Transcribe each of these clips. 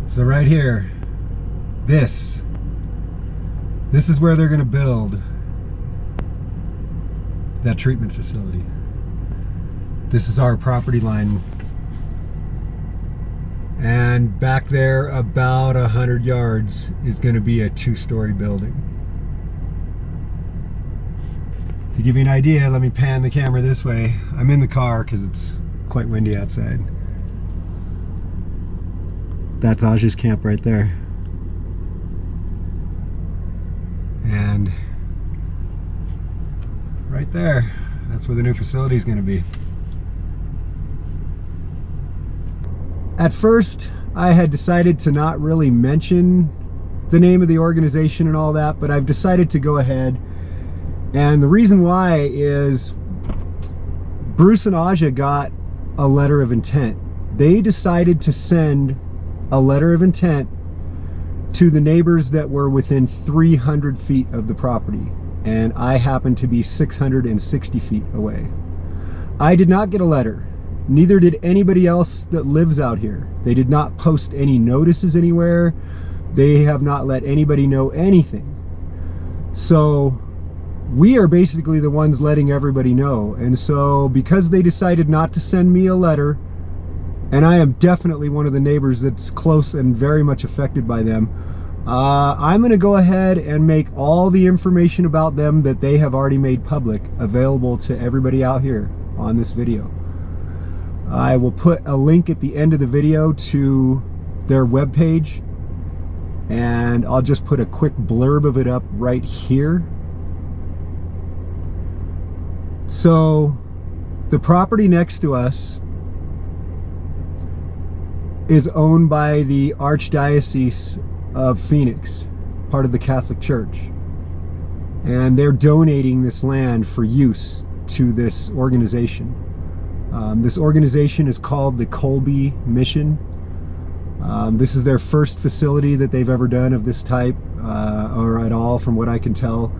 So right here, this is where they're going to build that treatment facility. This is our property line. And back there, about 100 yards, is going to be a 2-story building. To give you an idea, let me pan the camera this way. I'm in the car because it's quite windy outside. That's Aj's camp right there. And right there, that's where the new facility is going to be. At first, I had decided to not really mention the name of the organization and all that, but I've decided to go ahead. And the reason why is Bruce and Aja got a letter of intent. They decided to send a letter of intent to the neighbors that were within 300 feet of the property, and I happened to be 660 feet away. I did not get a letter. Neither did anybody else that lives out here. They did not post any notices anywhere. They have not let anybody know anything. So we are basically the ones letting everybody know. And so because they decided not to send me a letter, and I am definitely one of the neighbors that's close and very much affected by them, I'm going to go ahead and make all the information about them that they have already made public available to everybody out here on this video. I will put a link at the end of the video to their webpage, and I'll just put a quick blurb of it up right here. So the property next to us is owned by the Archdiocese of Phoenix, part of the Catholic Church, and they're donating this land for use to this organization. This organization is called the Colby Mission. This is their first facility that they've ever done of this type, or at all, from what I can tell.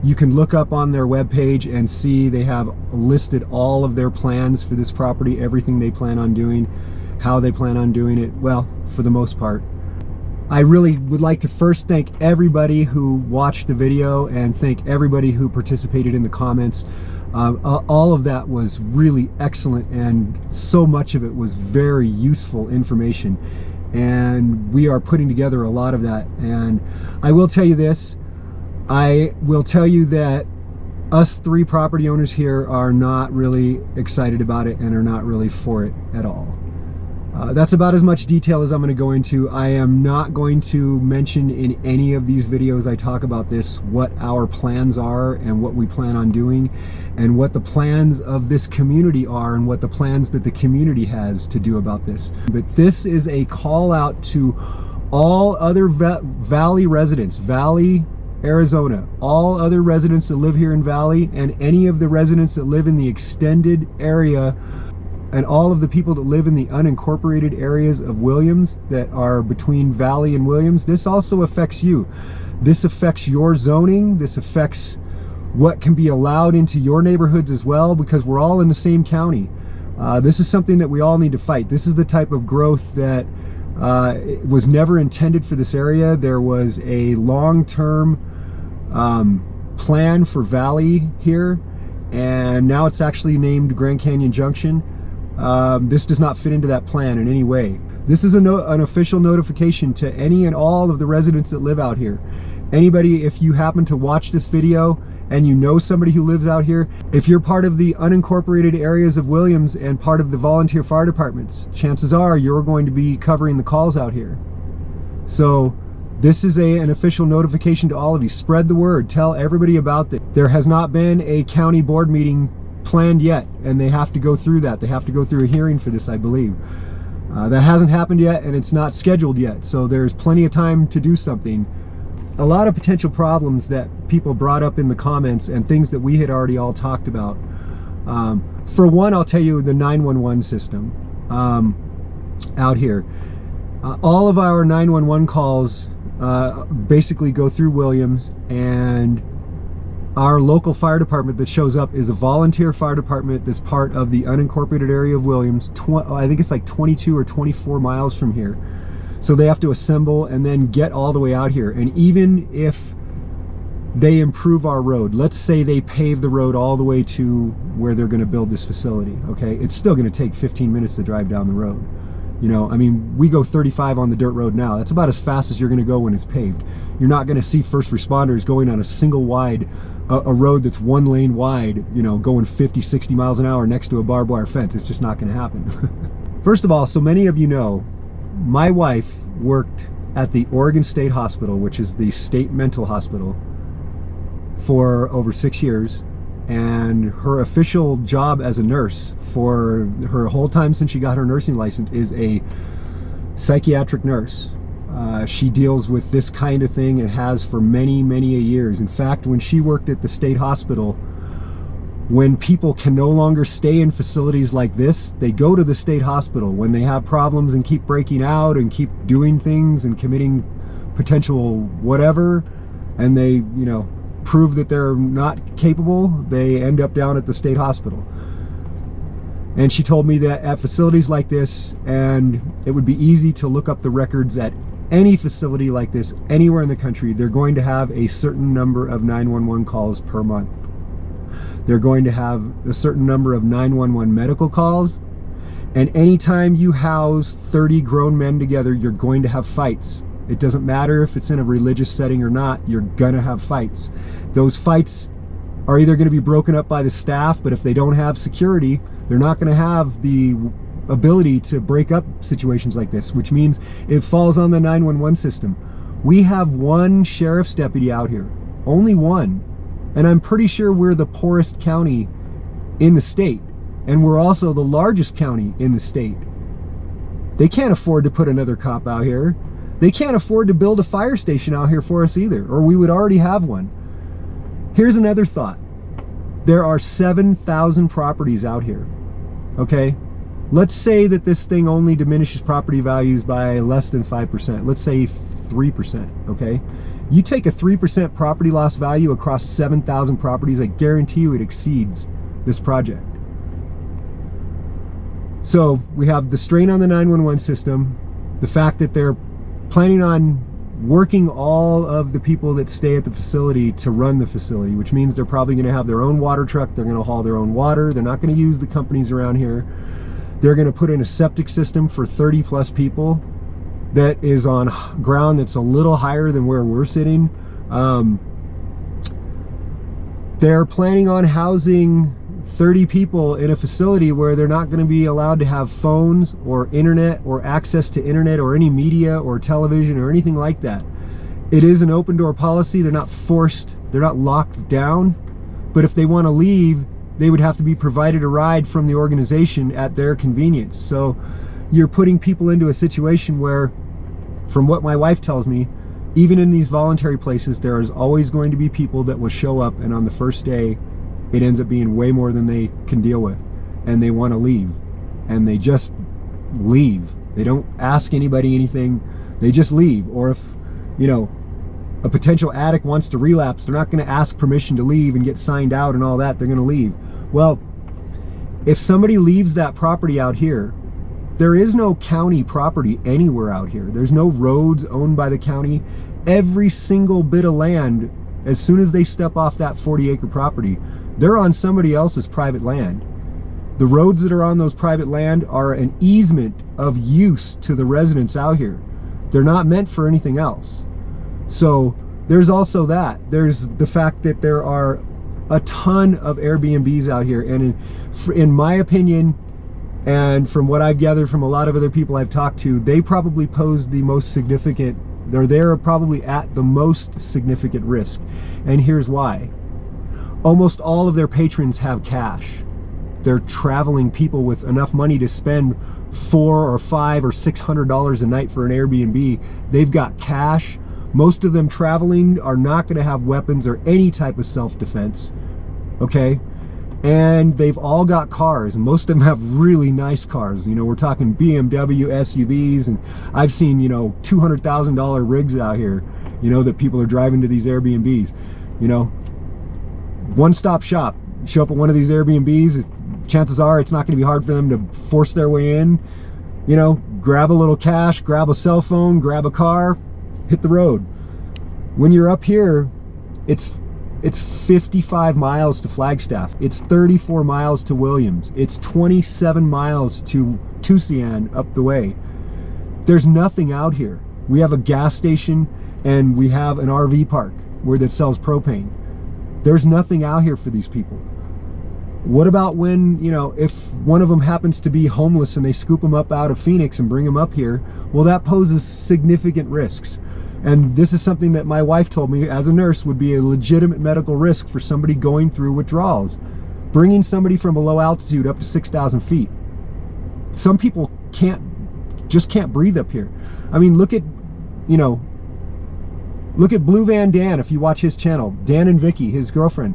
You can look up on their webpage and see they have listed all of their plans for this property, everything they plan on doing, how they plan on doing it, well, for the most part. I really would like to first thank everybody who watched the video and thank everybody who participated in the comments. All of that was really excellent, and so much of it was very useful information, and we are putting together a lot of that. And I will tell you this, I will tell you that us 3 property owners here are not really excited about it and are not really for it at all. That's about as much detail as I'm going to go into. I am not going to mention in any of these videos I talk about this what our plans are and what we plan on doing and what the plans of this community are and what the plans that the community has to do about this. But this is a call out to all other Valley residents, Valley, Arizona, all other residents that live here in Valley, and any of the residents that live in the extended area, and all of the people that live in the unincorporated areas of Williams that are between Valley and Williams. This also affects you. This affects your zoning. This affects what can be allowed into your neighborhoods as well, because we're all in the same county. This is something that we all need to fight. This is the type of growth that was never intended for this area. There was a long-term plan for Valley here, and now it's actually named Grand Canyon Junction. This does not fit into that plan in any way. This is an official notification to any and all of the residents that live out here. Anybody, if you happen to watch this video and you know somebody who lives out here, if you're part of the unincorporated areas of Williams and part of the volunteer fire departments, chances are you're going to be covering the calls out here. So this is an official notification to all of you. Spread the word. Tell everybody about this. There has not been a county board meeting planned yet, and they have to go through that. They have to go through a hearing for this, I believe. That hasn't happened yet, and it's not scheduled yet, so there's plenty of time to do something. A lot of potential problems that people brought up in the comments and things that we had already all talked about. For one, I'll tell you the 911 system out here. All of our 911 calls basically go through Williams, and Our local fire department that shows up is a volunteer fire department that's part of the unincorporated area of Williams. I think it's like 22 or 24 miles from here. So they have to assemble and then get all the way out here. And even if they improve our road, let's say they pave the road all the way to where they're going to build this facility, okay, it's still going to take 15 minutes to drive down the road. You know, I mean, we go 35 on the dirt road now. That's about as fast as you're going to go when it's paved. You're not going to see first responders going on a single wide, a road that's one lane wide, you know, going 50, 60 miles an hour next to a barbed wire fence. It's just not going to happen. First of all, so many of you know, my wife worked at the Oregon State Hospital, which is the state mental hospital, for over 6 years. And her official job as a nurse for her whole time since she got her nursing license is a psychiatric nurse. She deals with this kind of thing and has for many, many years. In fact, when she worked at the state hospital, when people can no longer stay in facilities like this, they go to the state hospital. When they have problems and keep breaking out and keep doing things and committing potential whatever, and they, you know, prove that they're not capable, they end up down at the state hospital. And she told me that at facilities like this, and it would be easy to look up the records at any facility like this anywhere in the country, they're going to have a certain number of 911 calls per month. They're going to have a certain number of 911 medical calls, and anytime you house 30 grown men together, you're going to have fights. It doesn't matter if it's in a religious setting or not, you're gonna have fights. Those fights are either gonna be broken up by the staff, but if they don't have security, they're not gonna have the ability to break up situations like this, which means it falls on the 911 system. We have one sheriff's deputy out here, only one. And I'm pretty sure we're the poorest county in the state. And we're also the largest county in the state. They can't afford to put another cop out here. They can't afford to build a fire station out here for us either, or we would already have one. Here's another thought. There are 7,000 properties out here, okay? Let's say that this thing only diminishes property values by less than 5%. Let's say 3%, okay? You take a 3% property loss value across 7,000 properties, I guarantee you it exceeds this project. So we have the strain on the 911 system, the fact that they're planning on working all of the people that stay at the facility to run the facility, which means they're probably going to have their own water truck, they're going to haul their own water, they're not going to use the companies around here. They're going to put in a septic system for 30 plus people that is on ground that's a little higher than where we're sitting. They're planning on housing 30 people in a facility where they're not going to be allowed to have phones or internet or access to internet or any media or television or anything like that. It is an open door policy. They're not forced, they're not locked down, but if they want to leave, they would have to be provided a ride from the organization at their convenience. So you're putting people into a situation where, from what my wife tells me, even in these voluntary places, there is always going to be people that will show up, and on the first day it ends up being way more than they can deal with, and they want to leave, and they just leave. They don't ask anybody anything, they just leave. Or if, you know, a potential addict wants to relapse, they're not going to ask permission to leave and get signed out and all that, they're going to leave. Well, if somebody leaves that property out here, there is no county property anywhere out here. There's no roads owned by the county. Every single bit of land, as soon as they step off that 40-acre property, they're on somebody else's private land. The roads that are on those private land are an easement of use to the residents out here. They're not meant for anything else. So there's also that. There's the fact that there are a ton of Airbnbs out here, and in my opinion, and from what I've gathered from a lot of other people I've talked to, they probably pose the most significant, they're probably at the most significant risk. And here's why. Almost all of their patrons have cash. They're traveling people with enough money to spend $400 or $500 or $600 a night for an Airbnb. They've got cash. Most of them traveling are not going to have weapons or any type of self-defense, okay? And they've all got cars, and most of them have really nice cars. You know, we're talking BMW SUVs, and I've seen, you know, $200,000 rigs out here, you know, that people are driving to these Airbnbs. You know, one-stop shop. Show up at one of these Airbnbs, chances are it's not going to be hard for them to force their way in. You know, grab a little cash, grab a cell phone, grab a car, hit the road. When you're up here, it's 55 miles to Flagstaff. It's 34 miles to Williams. It's 27 miles to Tusayan up the way. There's nothing out here. We have a gas station and we have an RV park that sells propane. There's nothing out here for these people. What about when, you know, if one of them happens to be homeless and they scoop them up out of Phoenix and bring them up here? Well, that poses significant risks. And this is something that my wife told me as a nurse would be a legitimate medical risk for somebody going through withdrawals. Bringing somebody from a low altitude up to 6,000 feet. Some people just can't breathe up here. I mean, look at Blue Van Dan, if you watch his channel. Dan and Vicky, his girlfriend.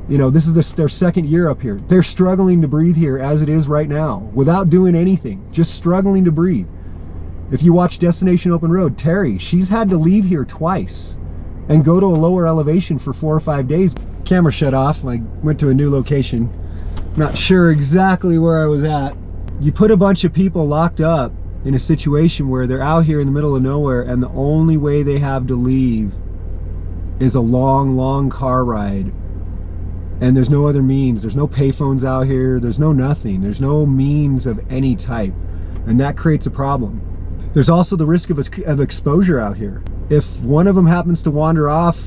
You know, this is their second year up here. They're struggling to breathe here as it is right now, without doing anything, just struggling to breathe. If you watch Destination Open Road, Terry, she's had to leave here twice and go to a lower elevation for 4 or 5 days. Camera shut off. I went to a new location. Not sure exactly where I was at. You put a bunch of people locked up in a situation where they're out here in the middle of nowhere and the only way they have to leave is a long car ride. And there's no other means. There's no payphones out here. There's no nothing. There's no means of any type. And that creates a problem. There's also the risk of exposure out here. If one of them happens to wander off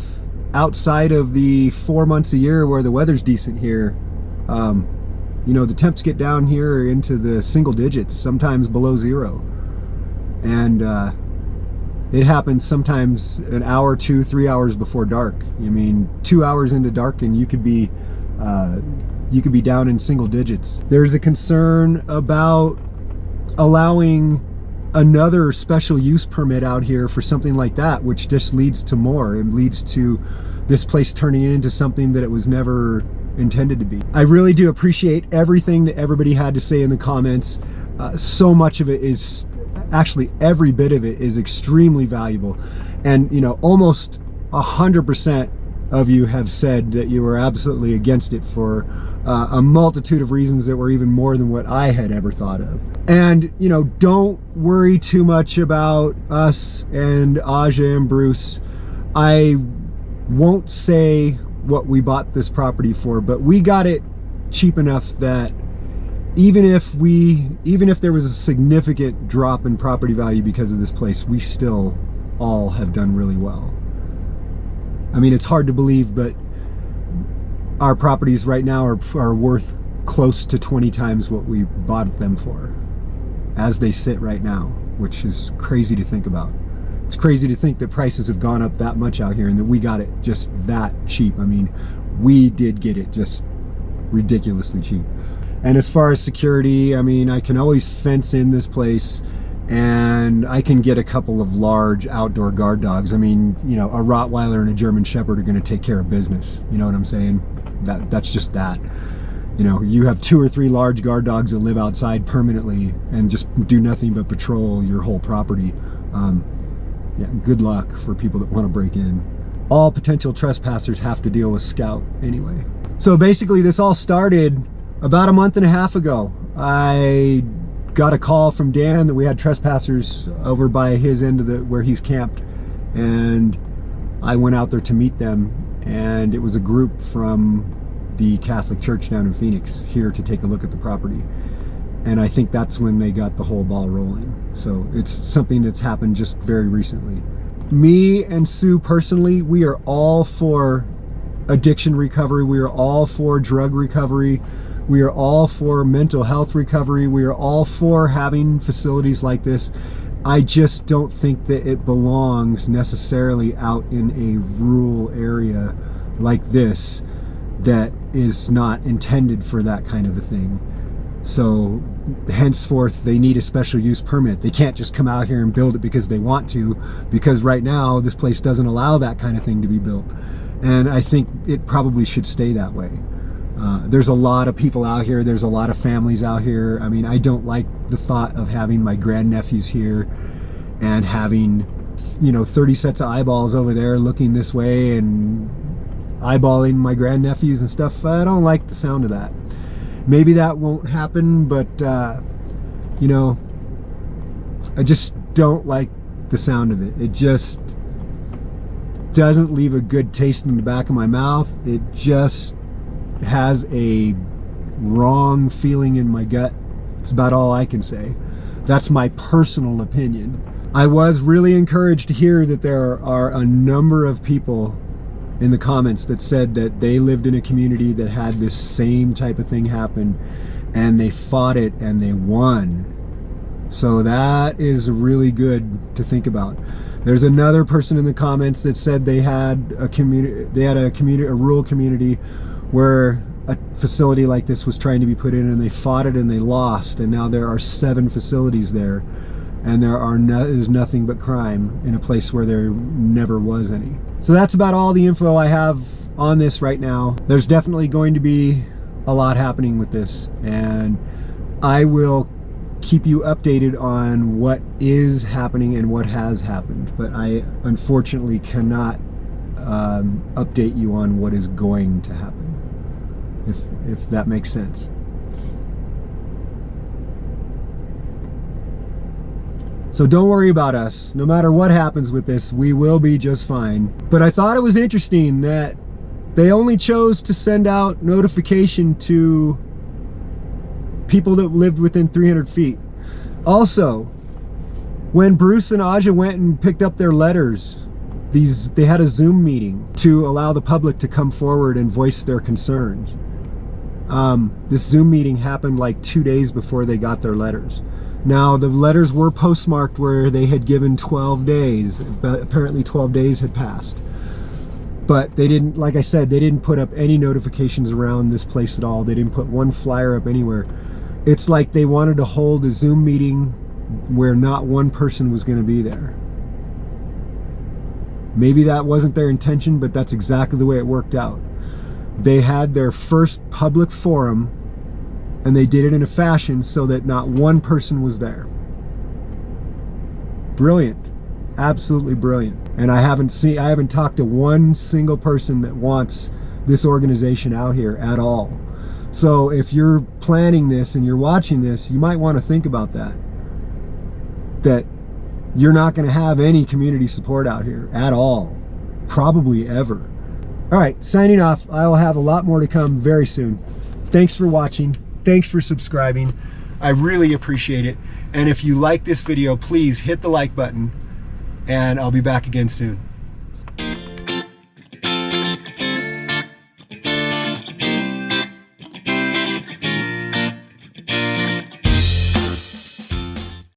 outside of the 4 months a year where the weather's decent here, you know, the temps get down here into the single digits, sometimes below 0. And it happens sometimes an hour, 2, 3 hours before dark. I mean, 2 hours into dark and you could be down in single digits. There's a concern about allowing another special use permit out here for something like that, which just leads to more. It leads to this place turning into something that it was never intended to be. I really do appreciate everything that everybody had to say in the comments. So much of it is, actually every bit of it is extremely valuable. And you know, almost 100% of you have said that you were absolutely against it for a multitude of reasons that were even more than what I had ever thought of. And you know, don't worry too much about us and Aja and Bruce. I won't say what we bought this property for, but we got it cheap enough that even if there was a significant drop in property value because of this place, we still all have done really well. I mean, it's hard to believe, but our properties right now are worth close to 20 times what we bought them for as they sit right now, which is crazy to think about. It's crazy to think that prices have gone up that much out here and that we got it just that cheap. I mean, we did get it just ridiculously cheap. And as far as security, I mean, I can always fence in this place and I can get a couple of large outdoor guard dogs. I mean, you know, a Rottweiler and a German Shepherd are going to take care of business. You know what I'm saying? That's just that. You know, you have 2 or 3 large guard dogs that live outside permanently and just do nothing but patrol your whole property. Yeah, good luck for people that want to break in. All potential trespassers have to deal with Scout anyway. So basically this all started about a month and a half ago. I got a call from Dan that we had trespassers over by his end of where he's camped, and I went out there to meet them, and it was a group from the Catholic Church down in Phoenix here to take a look at the property. And I think that's when they got the whole ball rolling. So it's something that's happened just very recently. Me and Sue personally, we are all for addiction recovery. We are all for drug recovery. We are all for mental health recovery. We are all for having facilities like this. I just don't think that it belongs necessarily out in a rural area like this that is not intended for that kind of a thing. So henceforth they need a special use permit. They can't just come out here and build it because they want to, because right now this place doesn't allow that kind of thing to be built. And I think it probably should stay that way. There's a lot of people out here, there's a lot of families out here. I mean, I don't like the thought of having my grandnephews here and having, you know, 30 sets of eyeballs over there looking this way, and eyeballing my grandnephews and stuff. I don't like the sound of that. Maybe that won't happen, but you know, I just don't like the sound of it. It just doesn't leave a good taste in the back of my mouth. It just has a wrong feeling in my gut. It's about all I can say. That's my personal opinion. I was really encouraged to hear that there are a number of people in the comments that said that they lived in a community that had this same type of thing happen, and they fought it and they won. So that is really good to think about. There's another person in the comments that said they had a rural community where a facility like this was trying to be put in, and they fought it and they lost, and now there are 7 facilities there, and there's nothing but crime in a place where there never was any. So that's about all the info I have on this right now. There's definitely going to be a lot happening with this, and I will keep you updated on what is happening and what has happened, but I unfortunately cannot update you on what is going to happen, if that makes sense. So don't worry about us. No matter what happens with this, we will be just fine. But I thought it was interesting that they only chose to send out notification to people that lived within 300 feet. Also, when Bruce and Aja went and picked up their letters, they had a Zoom meeting to allow the public to come forward and voice their concerns. This Zoom meeting happened like 2 days before they got their letters. Now, the letters were postmarked where they had given 12 days, but apparently 12 days had passed. But they didn't, like I said, they didn't put up any notifications around this place at all. They didn't put one flyer up anywhere. It's like they wanted to hold a Zoom meeting where not one person was going to be there. Maybe that wasn't their intention, but that's exactly the way it worked out. They had their first public forum, and they did it in a fashion so that not one person was there. Brilliant. Absolutely brilliant. And I haven't talked to one single person that wants this organization out here at all. So if you're planning this and you're watching this, you might want to think about that. That you're not going to have any community support out here at all. Probably ever. All right, signing off. I'll have a lot more to come very soon. Thanks for watching. Thanks for subscribing. I really appreciate it. And if you like this video, please hit the like button, and I'll be back again soon.